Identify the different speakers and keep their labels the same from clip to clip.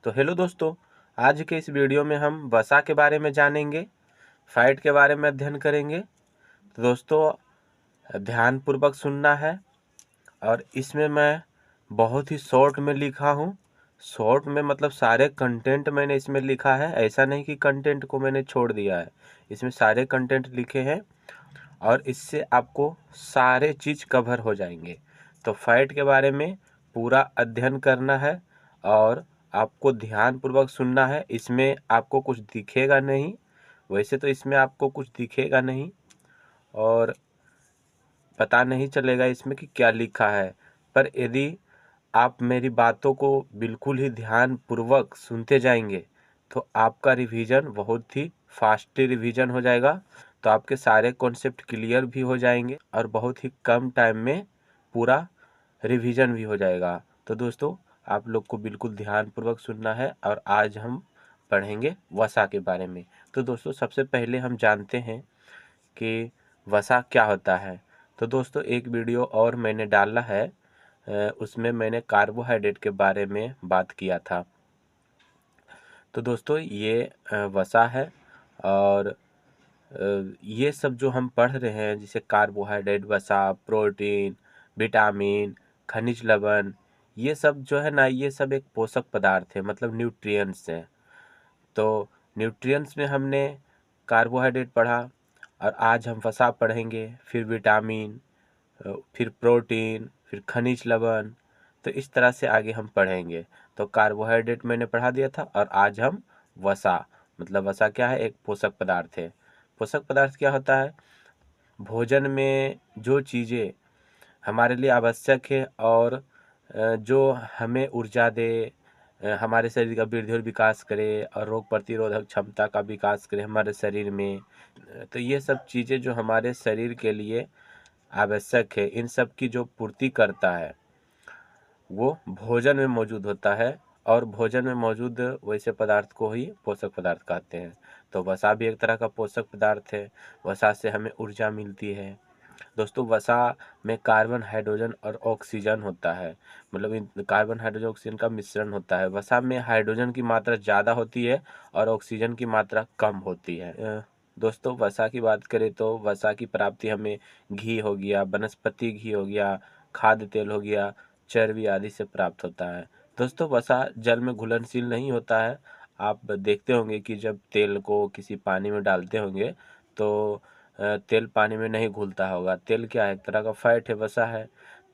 Speaker 1: तो हेलो दोस्तों, आज के इस वीडियो में हम वसा के बारे में जानेंगे, फैट के बारे में अध्ययन करेंगे। तो दोस्तों ध्यानपूर्वक सुनना है और इसमें मैं बहुत ही शॉर्ट में लिखा हूँ। शॉर्ट में मतलब सारे कंटेंट मैंने इसमें लिखा है, ऐसा नहीं कि कंटेंट को मैंने छोड़ दिया है। इसमें सारे कंटेंट लिखे हैं और इससे आपको सारे चीज़ कवर हो जाएंगे। तो फैट के बारे में पूरा अध्ययन करना है और आपको ध्यानपूर्वक सुनना है। इसमें आपको कुछ दिखेगा नहीं, वैसे तो इसमें आपको कुछ दिखेगा नहीं और पता नहीं चलेगा इसमें कि क्या लिखा है, पर यदि आप मेरी बातों को बिल्कुल ही ध्यानपूर्वक सुनते जाएंगे तो आपका रिवीजन बहुत ही फास्टली रिवीजन हो जाएगा। तो आपके सारे कॉन्सेप्ट क्लियर भी हो जाएंगे और बहुत ही कम टाइम में पूरा रिवीजन भी हो जाएगा। तो दोस्तों आप लोग को बिल्कुल ध्यानपूर्वक सुनना है और आज हम पढ़ेंगे वसा के बारे में। तो दोस्तों सबसे पहले हम जानते हैं कि वसा क्या होता है। तो दोस्तों एक वीडियो और मैंने डाला है, उसमें मैंने कार्बोहाइड्रेट के बारे में बात किया था। तो दोस्तों ये वसा है और ये सब जो हम पढ़ रहे हैं जैसे कार्बोहाइड्रेट, वसा, प्रोटीन, विटामिन, खनिज लवण, ये सब जो है ना, ये सब एक पोषक पदार्थ है, मतलब न्यूट्रिएंट्स हैं। तो न्यूट्रिएंट्स में हमने कार्बोहाइड्रेट पढ़ा और आज हम वसा पढ़ेंगे, फिर विटामिन, फिर प्रोटीन, फिर खनिज लवण। तो इस तरह से आगे हम पढ़ेंगे। तो कार्बोहाइड्रेट मैंने पढ़ा दिया था और आज हम वसा, मतलब वसा क्या है, एक पोषक पदार्थ है। पोषक पदार्थ क्या होता है? भोजन में जो चीज़ें हमारे लिए आवश्यक है और जो हमें ऊर्जा दे, हमारे शरीर का वृद्धि और विकास करे और रोग प्रतिरोधक क्षमता का विकास करे हमारे शरीर में। तो ये सब चीज़ें जो हमारे शरीर के लिए आवश्यक है, इन सब की जो पूर्ति करता है वो भोजन में मौजूद होता है और भोजन में मौजूद वैसे पदार्थ को ही पोषक पदार्थ कहते हैं। तो वसा भी एक तरह का पोषक पदार्थ है। वसा से हमें ऊर्जा मिलती है। दोस्तों वसा में कार्बन, हाइड्रोजन और ऑक्सीजन होता है, मतलब इन कार्बन, हाइड्रोजन, ऑक्सीजन का मिश्रण होता है। वसा में हाइड्रोजन की मात्रा ज़्यादा होती है और ऑक्सीजन की मात्रा कम होती है। दोस्तों वसा की बात करें तो वसा की प्राप्ति हमें घी हो गया, वनस्पति घी हो गया, खाद्य तेल हो गया, चर्बी आदि से प्राप्त होता है। दोस्तों वसा जल में घुलनशील नहीं होता है। आप देखते होंगे कि जब तेल को किसी पानी में डालते होंगे तो तेल पानी में नहीं घुलता होगा। तेल क्या है? एक तरह का फैट है, वसा है।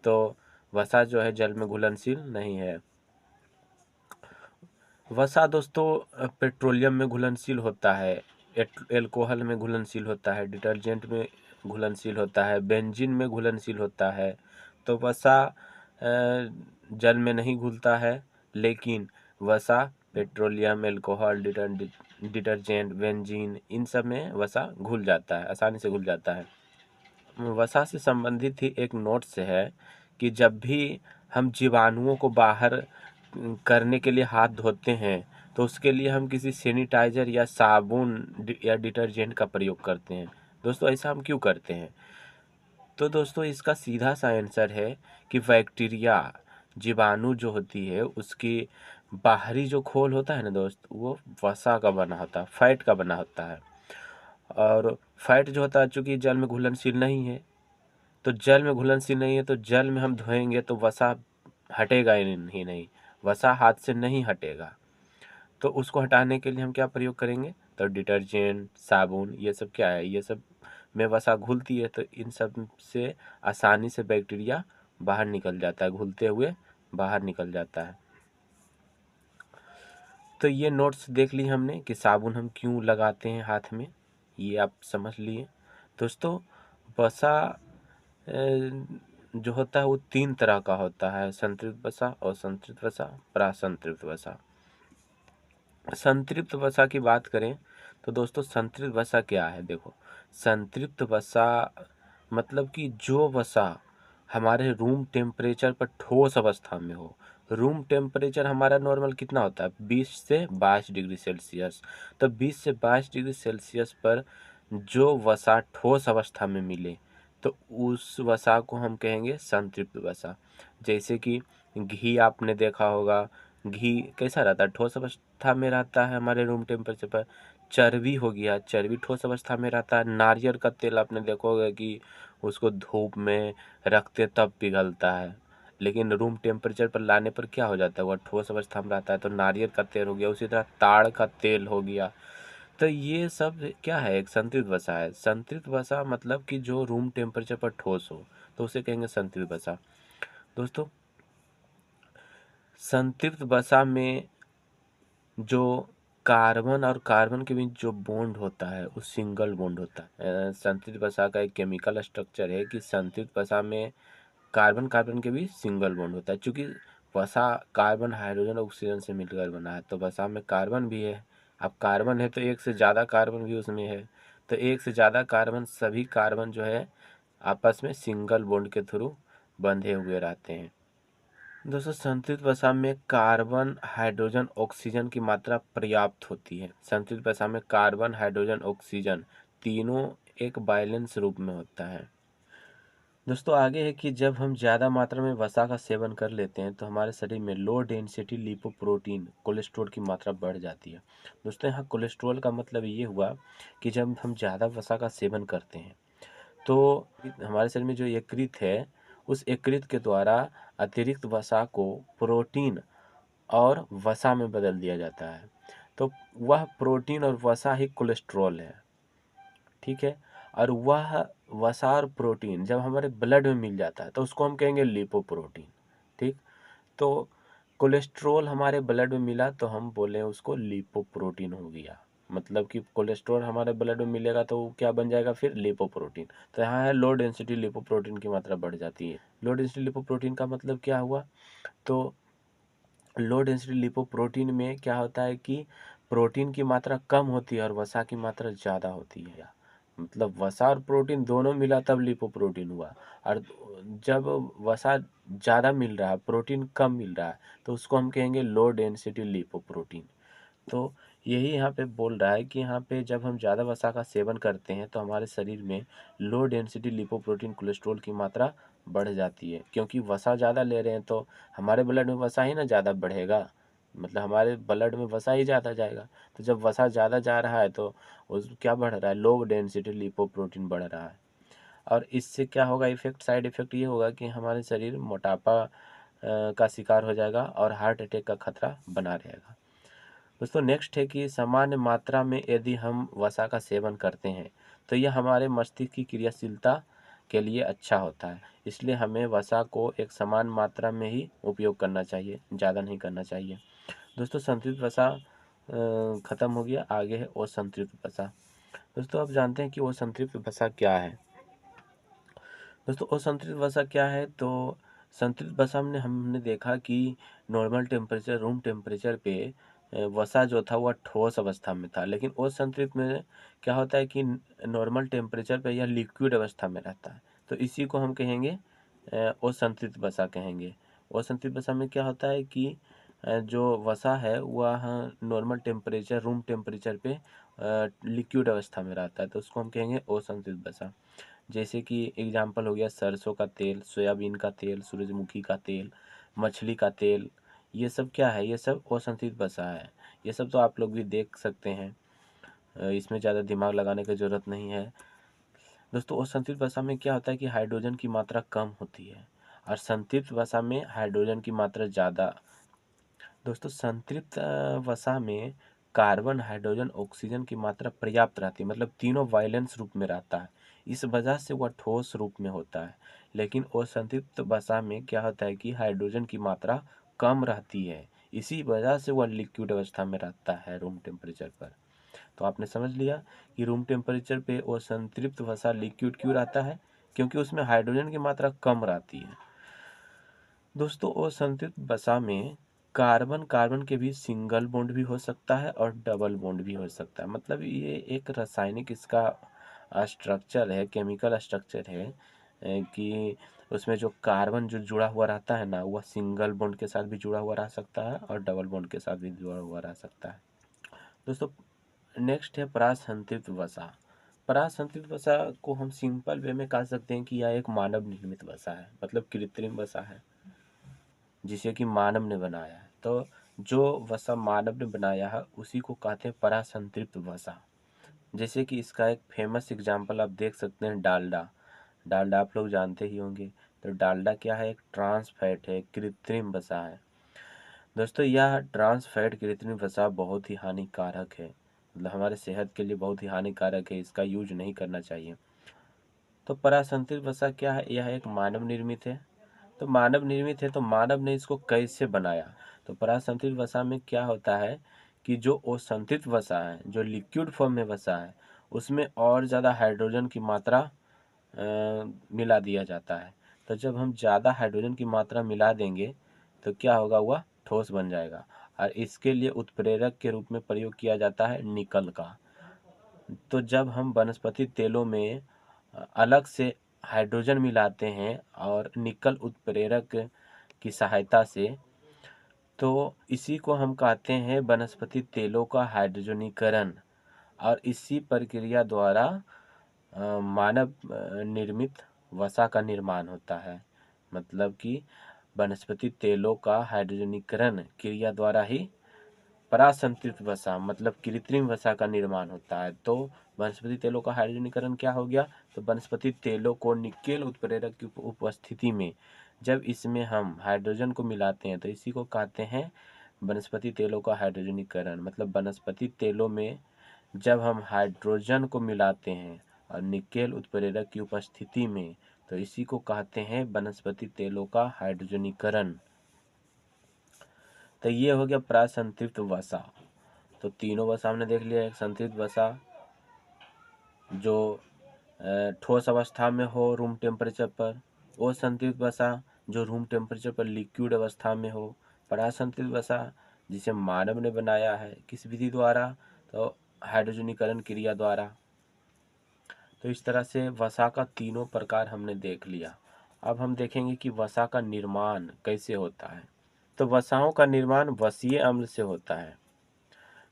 Speaker 1: तो वसा जो है जल में घुलनशील नहीं है। वसा दोस्तों पेट्रोलियम में घुलनशील होता है, एल्कोहल में घुलनशील होता है, डिटर्जेंट में घुलनशील होता है, बेंजीन में घुलनशील होता है। तो वसा जल में नहीं घुलता है, लेकिन वसा पेट्रोलियम, एल्कोहल, डिटर्जेंट, बेंजीन, इन सब में वसा घुल जाता है, आसानी से घुल जाता है। वसा से संबंधित ही एक नोट्स है कि जब भी हम जीवाणुओं को बाहर करने के लिए हाथ धोते हैं तो उसके लिए हम किसी सैनिटाइजर या साबुन या डिटर्जेंट का प्रयोग करते हैं। दोस्तों ऐसा हम क्यों करते हैं? तो दोस्तों इसका सीधा सा आंसर है कि बैक्टीरिया, जीवाणु जो होती है उसकी बाहरी जो खोल होता है ना दोस्त, वो वसा का बना होता है, फैट का बना होता है। और फैट जो होता है चूँकि जल में घुलनशील नहीं है, तो जल में घुलनशील नहीं है तो जल में हम धोएंगे तो वसा हटेगा ही नहीं, वसा हाथ से नहीं हटेगा। तो उसको हटाने के लिए हम क्या प्रयोग करेंगे? तो डिटर्जेंट, साबुन, ये सब क्या है, ये सब में वसा घुलती है, तो इन सब से आसानी से बैक्टीरिया बाहर निकल जाता है, घुलते हुए बाहर निकल जाता है। तो ये नोट्स देख ली हमने कि साबुन हम क्यों लगाते हैं हाथ में, ये आप समझ लिए। दोस्तों वसा जो होता है वो 3 तरह का होता है, संतृप्त वसा, असंतृप्त वसा, प्रासंतृप्त वसा। संतृप्त वसा की बात करें तो दोस्तों संतृप्त वसा क्या है? देखो, संतृप्त वसा मतलब कि जो वसा हमारे रूम टेम्परेचर पर ठोस अवस्था में हो। रूम टेम्परेचर हमारा नॉर्मल कितना होता है? 20 से 22 डिग्री सेल्सियस। तो 20 से 22 डिग्री सेल्सियस पर जो वसा ठोस अवस्था में मिले तो उस वसा को हम कहेंगे संतृप्त वसा। जैसे कि घी आपने देखा होगा, घी कैसा रहता है, ठोस अवस्था में रहता है हमारे रूम टेम्परेचर पर। चर्बी हो गया, चर्बी ठोस अवस्था में रहता है। नारियल का तेल आपने देखोगे कि उसको धूप में रखते तब पिघलता है, लेकिन रूम टेम्परेचर पर लाने पर क्या हो जाता है, वह ठोस अवस्था में रहता है। तो नारियल का तेल हो गया, उसी तरह ताड़ का तेल हो गया। तो ये सब क्या है, एक संतृप्त वसा है। संतृप्त वसा मतलब कि जो रूम टेम्परेचर पर ठोस हो, तो उसे कहेंगे संतृप्त वसा। दोस्तों, संतृप्त वसा में जो कार्बन और कार्बन के बीच जो बॉन्ड होता है वो सिंगल बॉन्ड होता है। संतृप्त वसा का एक केमिकल स्ट्रक्चर है कि संतृप्त वसा में कार्बन कार्बन के बीच सिंगल बॉन्ड होता है। चूंकि वसा कार्बन हाइड्रोजन ऑक्सीजन से मिलकर बना है, तो वसा में कार्बन भी है। अब कार्बन है तो एक से ज़्यादा कार्बन भी उसमें है, तो एक से ज़्यादा कार्बन, सभी कार्बन जो है आपस में सिंगल बॉन्ड के थ्रू बंधे हुए रहते हैं। दोस्तों, संतृप्त वसा में कार्बन हाइड्रोजन ऑक्सीजन की मात्रा पर्याप्त होती है। संतृप्त वसा में कार्बन हाइड्रोजन ऑक्सीजन तीनों एक बैलेंस रूप में होता है। दोस्तों, आगे है कि जब हम ज़्यादा मात्रा में वसा का सेवन कर लेते हैं तो हमारे शरीर में लो डेंसिटी लिपोप्रोटीन कोलेस्ट्रॉल की मात्रा बढ़ जाती है। दोस्तों, यहाँ कोलेस्ट्रॉल का मतलब ये हुआ कि जब हम ज़्यादा वसा का सेवन करते हैं तो हमारे शरीर में जो यकृत है, उस यकृत के द्वारा अतिरिक्त वसा को प्रोटीन और वसा में बदल दिया जाता है। तो वह प्रोटीन और वसा ही कोलेस्ट्रॉल है, ठीक है। और वह वसा और प्रोटीन जब हमारे ब्लड में मिल जाता है तो उसको हम कहेंगे लिपोप्रोटीन, ठीक। तो कोलेस्ट्रॉल हमारे ब्लड में मिला तो हम बोले उसको लिपोप्रोटीन हो गया। मतलब कि कोलेस्ट्रॉल हमारे ब्लड में मिलेगा तो वो क्या बन जाएगा, फिर लिपोप्रोटीन। तो यहाँ है लो डेंसिटी लिपोप्रोटीन की मात्रा बढ़ जाती है। लो डेंसिटी लिपोप्रोटीन का मतलब क्या हुआ, तो लो डेंसिटी लिपोप्रोटीन में क्या होता है कि प्रोटीन की मात्रा कम होती है और वसा की मात्रा ज़्यादा होती है। मतलब वसा और प्रोटीन दोनों मिला तब लिपोप्रोटीन हुआ। और जब वसा ज़्यादा मिल रहा है, प्रोटीन कम मिल रहा है, तो उसको हम कहेंगे लो डेंसिटी लिपोप्रोटीन। तो यही यहाँ पे बोल रहा है कि यहाँ पे जब हम ज़्यादा वसा का सेवन करते हैं तो हमारे शरीर में लो डेंसिटी लिपोप्रोटीन कोलेस्ट्रॉल की मात्रा बढ़ जाती है। क्योंकि वसा ज़्यादा ले रहे हैं तो हमारे ब्लड में वसा ही ना ज़्यादा बढ़ेगा, मतलब हमारे ब्लड में वसा ही ज़्यादा जाएगा। तो जब वसा ज़्यादा जा रहा है तो उस क्या बढ़ रहा है, लो डेंसिटी लिपोप्रोटीन बढ़ रहा है। और इससे क्या होगा इफेक्ट, साइड इफेक्ट ये होगा कि हमारे शरीर मोटापा का शिकार हो जाएगा और हार्ट अटैक का खतरा बना रहेगा। दोस्तों, नेक्स्ट है कि सामान्य मात्रा में यदि हम वसा का सेवन करते हैं तो यह हमारे मस्तिष्क की क्रियाशीलता के लिए अच्छा होता है। इसलिए हमें वसा को एक समान मात्रा में ही उपयोग करना चाहिए, ज़्यादा नहीं करना चाहिए। दोस्तों, संतृप्त वसा खत्म हो गया, आगे है असंतृप्त वसा। दोस्तों, आप जानते हैं कि असंतृप्त वसा क्या है। दोस्तों, असंतृप्त वसा क्या है, तो संतृप्त वसा में हमने देखा कि नॉर्मल टेम्परेचर, रूम टेम्परेचर पे वसा जो था वह ठोस अवस्था में था, लेकिन असंतृप्त में क्या होता है कि नॉर्मल टेम्परेचर पे यह लिक्विड अवस्था में रहता है। तो इसी को हम कहेंगे असंतृप्त वसा कहेंगे। असंतृप्त वसा में क्या होता है कि जो वसा है वह नॉर्मल टेम्परेचर, रूम टेम्परेचर पे लिक्विड अवस्था में रहता है, तो उसको हम कहेंगे असंतृप्त वसा। जैसे कि एग्जाम्पल हो गया सरसों का तेल, सोयाबीन का तेल, सूरजमुखी का तेल, मछली का तेल, ये सब क्या है, ये सब असंतृप्त वसा है। ये सब तो आप लोग भी देख सकते हैं, इसमें ज़्यादा दिमाग लगाने की ज़रूरत नहीं है। दोस्तों, असंतृप्त वसा में क्या होता है कि हाइड्रोजन की मात्रा कम होती है और संतृप्त वसा में हाइड्रोजन की मात्रा ज़्यादा। दोस्तों, संतृप्त वसा में कार्बन, हाइड्रोजन, ऑक्सीजन की मात्रा पर्याप्त रहती है, मतलब तीनों वायलेंस रूप में रहता है। इस वजह से वह ठोस रूप में होता है। लेकिन असंतृप्त वसा में क्या होता है कि हाइड्रोजन की मात्रा कम रहती है, इसी वजह से वह लिक्विड अवस्था में रहता है रूम टेम्परेचर पर। तो आपने समझ लिया कि रूम टेम्परेचर पे असंतृप्त वसा लिक्विड क्यों रहता है, क्योंकि उसमें हाइड्रोजन की मात्रा कम रहती है। दोस्तों, असंतृप्त वसा में कार्बन कार्बन के भी सिंगल बॉन्ड भी हो सकता है और डबल बॉन्ड भी हो सकता है। मतलब ये एक रासायनिक इसका स्ट्रक्चर है, केमिकल स्ट्रक्चर है कि उसमें जो कार्बन जो जुड़ा हुआ रहता है ना, वह सिंगल बॉन्ड के साथ भी जुड़ा हुआ रह सकता है और डबल बॉन्ड के साथ भी जुड़ा हुआ रह सकता है। दोस्तों, नेक्स्ट है परासंतृप्त वसा। परासंतृप्त वसा को हम सिंपल वे में कह सकते हैं कि यह एक मानव निर्मित वसा है, मतलब कृत्रिम वसा है जिसे कि मानव ने बनाया है। तो जो वसा मानव ने बनाया है उसी को कहते हैं परासंतृप्त वसा। जैसे कि इसका एक फेमस एग्जाम्पल आप देख सकते हैं, डालडा। डालडा आप लोग जानते ही होंगे। तो डालडा क्या है? एक ट्रांस फैट है, कृत्रिम वसा है। दोस्तों यह ट्रांस फैट कृत्रिम वसा बहुत ही हानिकारक है, मतलब हमारे सेहत के लिए बहुत ही हानिकारक है, इसका यूज नहीं करना चाहिए। तो परासंतृप्त वसा क्या है? यह एक मानव निर्मित है। तो मानव निर्मित है तो मानव ने इसको कैसे बनाया? तो परासंतृप्त वसा में क्या होता है कि जो असंतृप्त वसा है, जो लिक्विड फॉर्म में वसा है, उसमें और ज़्यादा हाइड्रोजन की मात्रा मिला दिया जाता है। तो जब हम ज़्यादा हाइड्रोजन की मात्रा मिला देंगे तो क्या होगा? वह ठोस बन जाएगा। और इसके लिए उत्प्रेरक के रूप में प्रयोग किया जाता है निकल का। तो जब हम वनस्पति तेलों में अलग से हाइड्रोजन मिलाते हैं और निकल उत्प्रेरक की सहायता से, तो इसी को हम कहते हैं वनस्पति तेलों का हाइड्रोजनीकरण। और इसी प्रक्रिया द्वारा मानव निर्मित वसा का निर्माण होता है। मतलब कि वनस्पति तेलों का हाइड्रोजनीकरण क्रिया द्वारा ही परासंतृप्त वसा मतलब कृत्रिम वसा का निर्माण होता है। तो वनस्पति तेलों का हाइड्रोजनीकरण क्या हो गया? तो वनस्पति तेलों को निकेल उत्प्रेरक की उपस्थिति में जब इसमें हम हाइड्रोजन को मिलाते हैं तो इसी को कहते हैं वनस्पति तेलों का हाइड्रोजनीकरण। मतलब वनस्पति तेलों में जब हम हाइड्रोजन को मिलाते हैं और निकेल उत्प्रेरक की उपस्थिति में तो इसी को कहते हैं वनस्पति तेलों का हाइड्रोजनीकरण। तो ये हो गया प्रासंतृप्त वसा। तो तीनों वसा हमने देख लिया। एक संतृप्त वसा जो ठोस अवस्था में हो रूम टेम्परेचर पर, वो संतृप्त वसा जो रूम टेम्परेचर पर लिक्विड अवस्था में हो, परासंतृप्त वसा जिसे मानव ने बनाया है किस विधि द्वारा? तो हाइड्रोजनीकरण क्रिया द्वारा। तो इस तरह से वसा का तीनों प्रकार हमने देख लिया। अब हम देखेंगे कि वसा का निर्माण कैसे होता है। तो वसाओं का निर्माण वसीय अम्ल से होता है।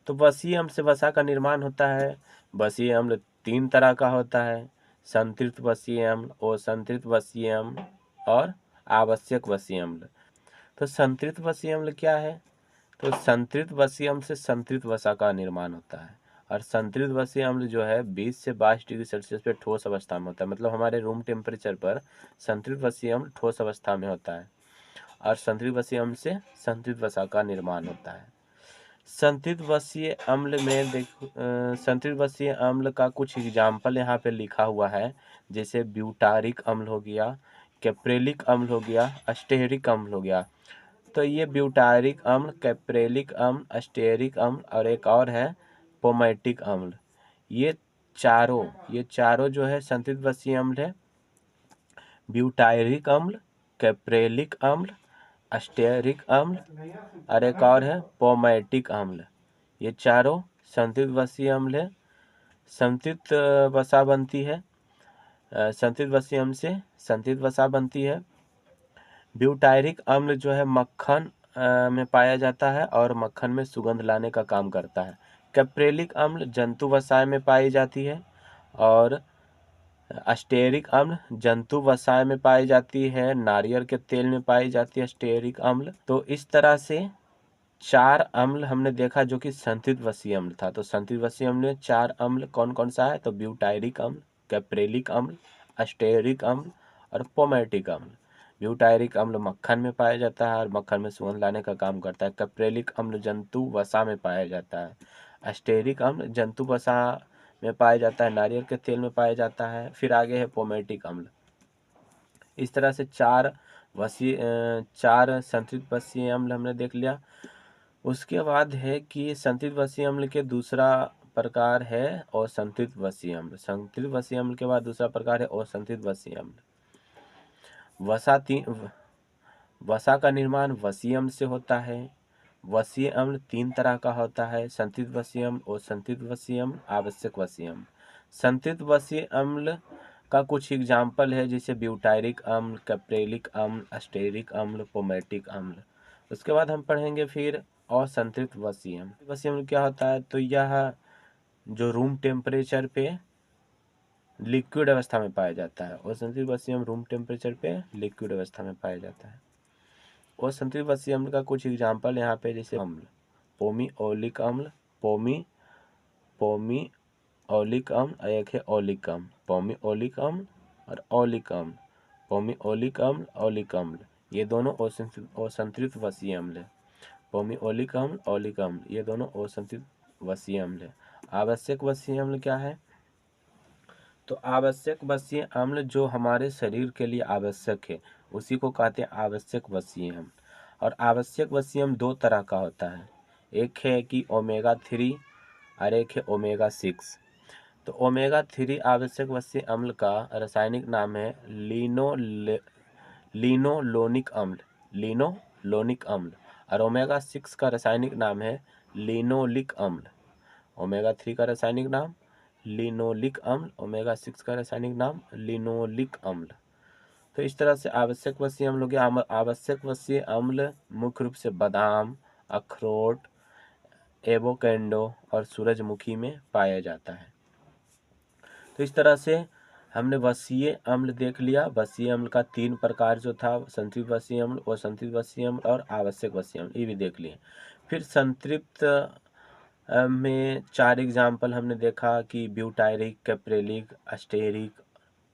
Speaker 1: तो वसीय अम्ल से वसा का निर्माण होता है। वसीय अम्ल तीन तरह का होता है: संतृप्त वसीय अम्ल, असंतृप्त वसीय अम्ल और आवश्यक वसीय अम्ल। तो संतृप्त वसीय अम्ल क्या है? तो संतृप्त वसीय अम्ल से संतृप्त वसा का निर्माण होता है। और संतृप्त वसीय अम्ल जो है 20 से 22 डिग्री सेल्सियस पे ठोस अवस्था में होता है। मतलब हमारे रूम टेम्परेचर पर संतृप्त वसीय अम्ल ठोस अवस्था में होता है और संतृप्त वसीय अम्ल से संतृप्त वसा का निर्माण होता है। संतृप्त वसीय अम्ल में संतृप्त वसीय अम्ल का कुछ एग्जाम्पल यहाँ पे लिखा हुआ है। जैसे ब्यूटारिक अम्ल हो गया, कैप्रेलिक अम्ल हो गया, अस्टेरिक अम्ल हो गया। तो ये ब्यूटारिक अम्ल, कैप्रेलिक अम्ल, अस्टेरिक अम्ल और एक और है पोमैटिक अम्ल। ये चारों जो है संतृप्त वसीय अम्ल है। ब्यूटारिक अम्ल, कैप्रेलिक अम्ल, अस्टेरिक अम्ल और एक और है पोमैटिक अम्ल। ये चारों संतृप्त वसीय अम्ल है। संतृप्त वसा बनती है, संतृप्त वसीय अम्ल से संतृप्त वसा बनती है। ब्यूटायरिक अम्ल जो है मक्खन में पाया जाता है और मक्खन में सुगंध लाने का काम करता है। कैप्रेलिक अम्ल जंतु वसाय में पाई जाती है और अस्टेरिक अम्ल जंतु वसाय में पाई जाती है, नारियल के तेल में पाई जाती है अस्टेरिक अम्ल। तो इस तरह से चार अम्ल हमने देखा जो कि संतृप्त वसीय अम्ल था। तो संतृप्त वसीय अम्ल में चार अम्ल कौन कौन सा है? तो ब्यूटायरिक अम्ल, कैप्रेलिक अम्ल, अस्टेरिक अम्ल और पोमैटिक अम्ल। ब्यूटायरिक अम्ल मक्खन में पाया जाता है और मक्खन में सुगंध लाने का काम करता है। कैप्रेलिक अम्ल जंतु वसा में पाया जाता है। अस्टेरिक अम्ल जंतु वसा में पाया जाता है, नारियल के तेल में पाया जाता है। फिर आगे है पोमैटिक अम्ल। इस तरह से चार संतृप्त वसीय अम्ल हमने देख लिया। उसके बाद है कि संतृप्त वसीय अम्ल के दूसरा प्रकार है असंतृप्त वसीय अम्ल। संतृप्त वसीय अम्ल के बाद दूसरा प्रकार है असंतृप्त वसीय अम्ल। वसा का निर्माण वसीय अम्ल से होता है। वसीय अम्ल तीन तरह का होता है: संतृप्त वसीय अम्ल, असंतृप्त वसीय अम्ल, आवश्यक वसीय अम्ल। संतृप्त वसीय अम्ल का कुछ एग्जाम्पल है जैसे ब्यूटायरिक अम्ल, कैप्रेलिक अम्ल, अस्टेरिक अम्ल, पोमैटिक अम्ल। उसके बाद हम पढ़ेंगे फिर असंतृप्त वसीय अम्ल। वसीय अम्ल क्या होता है? तो यह जो रूम टेम्परेचर पे लिक्विड अवस्था में पाया जाता है। असंतृप्त वसीय अम्ल रूम टेम्परेचर पे लिक्विड अवस्था में पाया जाता है। असंतृप्त वसीय अम्ल का कुछ एग्जाम्पल यहाँ पे, जैसे अम्ल, पोमिओलिक अम्ल, पोमिओलिक अम्ल, और एक है ओलिक अम्ल, पोमिओलिक अम्ल और ओलिक अम्ल, पोमिओलिक अम्ल, ओलिक अम्ल, ये दोनों असंतृप्त वसीय अम्ल है। पोमिओलिक अम्ल, ओलिक अम्ल, ये दोनों असंतृप्त वसीय अम्ल है। आवश्यक वसीय अम्ल क्या है? तो आवश्यक वसीय अम्ल जो हमारे शरीर के लिए आवश्यक है, उसी को कहते हैं आवश्यक वसीय अम्ल। और आवश्यक वसीय अम्ल दो तरह का होता है, एक है कि ओमेगा 3 और एक है ओमेगा 6। तो ओमेगा 3 आवश्यक वसीय अम्ल का रासायनिक नाम है लिनोलोनिक अम्ल, लिनोलोनिक अम्ल। और ओमेगा 6 का रासायनिक नाम है लिनोलिक अम्ल। ओमेगा 3 का रासायनिक नाम लिनोलिक अम्ल, ओमेगा 6 का रासायनिक नाम लिनोलिक अम्ल। तो इस तरह से आवश्यक वसीय अम्ल हो गया। आवश्यक वसीय अम्ल मुख्य रूप से बादाम, अखरोट, एवोकेडो और सूरजमुखी में पाया जाता है। तो इस तरह से हमने वसीय अम्ल देख लिया। वसीय अम्ल का 3 प्रकार जो था, संतृप्त वसीय अम्ल, असंतृप्त वसीय अम्ल और आवश्यक वसीय अम्ल, ये भी देख लिए। फिर संतृप्त में 4 एग्जाम्पल हमने देखा कि ब्यूटायरिक, कैप्रेलिक, अस्टेरिक,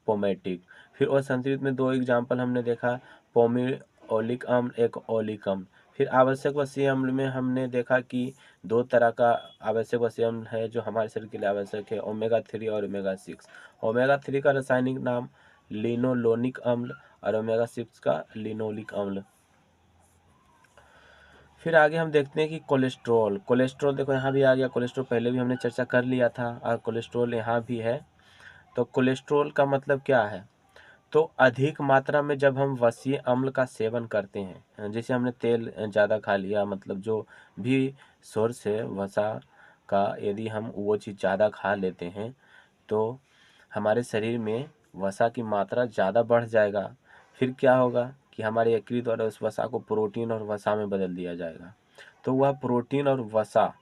Speaker 1: पोमेटिक। फिर असंतृप्त में 2 एग्जाम्पल हमने देखा, पोमिओलिक अम्ल, एक ओलिक अम्ल। फिर आवश्यक वसीय अम्ल में हमने देखा कि 2 तरह का आवश्यक वसीय अम्ल है जो हमारे शरीर के लिए आवश्यक है, ओमेगा 3 और ओमेगा 6। ओमेगा 3 का रासायनिक नाम लिनोलोनिक अम्ल और ओमेगा 6 का लिनोलिक अम्ल। फिर आगे हम देखते हैं कि कोलेस्ट्रॉल देखो यहाँ भी आ गया। कोलेस्ट्रॉल पहले भी हमने चर्चा कर लिया था और कोलेस्ट्रॉल यहाँ भी है। तो कोलेस्ट्रॉल का मतलब क्या है? तो अधिक मात्रा में जब हम वसीय अम्ल का सेवन करते हैं, जैसे हमने तेल ज़्यादा खा लिया, मतलब जो भी सोर्स है वसा का, यदि हम वो चीज़ ज़्यादा खा लेते हैं तो हमारे शरीर में वसा की मात्रा ज़्यादा बढ़ जाएगा। फिर क्या होगा कि हमारे यकृत द्वारा उस वसा को प्रोटीन और वसा में बदल दिया जाएगा। तो वह प्रोटीन और वसा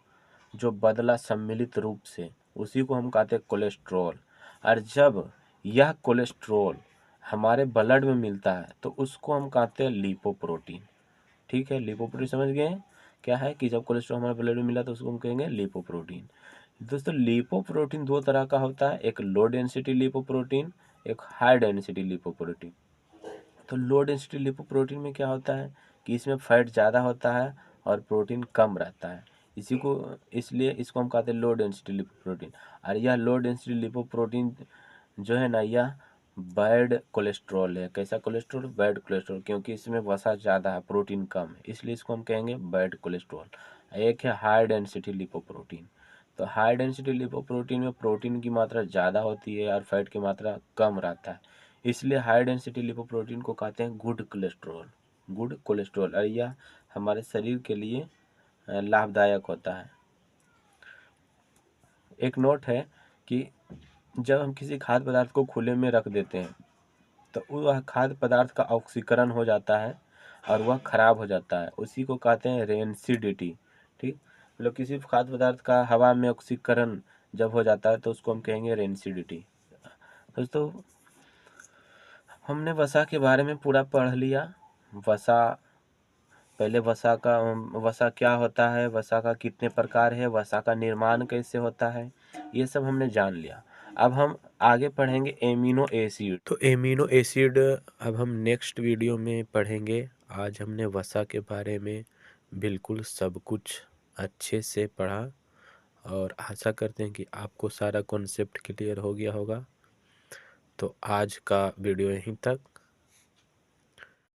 Speaker 1: जो बदला सम्मिलित रूप से, उसी को हम कहते हैं कोलेस्ट्रॉल। और जब यह कोलेस्ट्रॉल हमारे ब्लड में मिलता है तो उसको हम कहते हैं लिपोप्रोटीन। ठीक है, लिपोप्रोटीन समझ गए हैं क्या है? कि जब कोलेस्ट्रॉल हमारे ब्लड में मिला तो उसको हम कहेंगे लिपोप्रोटीन। दोस्तों लिपोप्रोटीन 2 तरह का होता है, एक लो डेंसिटी लिपोप्रोटीन, एक हाई डेंसिटी लिपोप्रोटीन। तो लो डेंसिटी लिपोप्रोटीन में क्या होता है कि इसमें फैट ज़्यादा होता है और प्रोटीन कम रहता है, इसलिए इसको हम कहते हैं लो डेंसिटी लिपोप्रोटीन। और यह लो डेंसिटी लिपोप्रोटीन जो है ना, यह बैड कोलेस्ट्रॉल है। कैसा कोलेस्ट्रॉल? बैड कोलेस्ट्रॉल, क्योंकि इसमें वसा ज़्यादा है, प्रोटीन कम है, इसलिए इसको हम कहेंगे बैड कोलेस्ट्रॉल। एक है हाई डेंसिटी लिपोप्रोटीन। तो हाई डेंसिटी लिपोप्रोटीन में प्रोटीन की मात्रा ज़्यादा होती है और फैट की मात्रा कम रहता है, इसलिए हाई डेंसिटी लिपोप्रोटीन को कहते हैं गुड कोलेस्ट्रॉल। और यह हमारे शरीर के लिए लाभदायक होता है। एक नोट है कि जब हम किसी खाद्य पदार्थ को खुले में रख देते हैं तो वह खाद्य पदार्थ का ऑक्सीकरण हो जाता है और वह खराब हो जाता है, उसी को कहते हैं रेंसिडिटी। ठीक, मतलब किसी खाद्य पदार्थ का हवा में ऑक्सीकरण जब हो जाता है तो उसको हम कहेंगे रेंसिडिटी। दोस्तों हमने वसा के बारे में पूरा पढ़ लिया। पहले वसा क्या होता है, वसा का कितने प्रकार है, वसा का निर्माण कैसे होता है, ये सब हमने जान लिया। अब हम आगे पढ़ेंगे एमिनो एसिड। तो एमिनो एसिड अब हम नेक्स्ट वीडियो में पढ़ेंगे। आज हमने वसा के बारे में बिल्कुल सब कुछ अच्छे से पढ़ा और आशा करते हैं कि आपको सारा कॉन्सेप्ट क्लियर हो गया होगा। तो आज का वीडियो यहीं तक।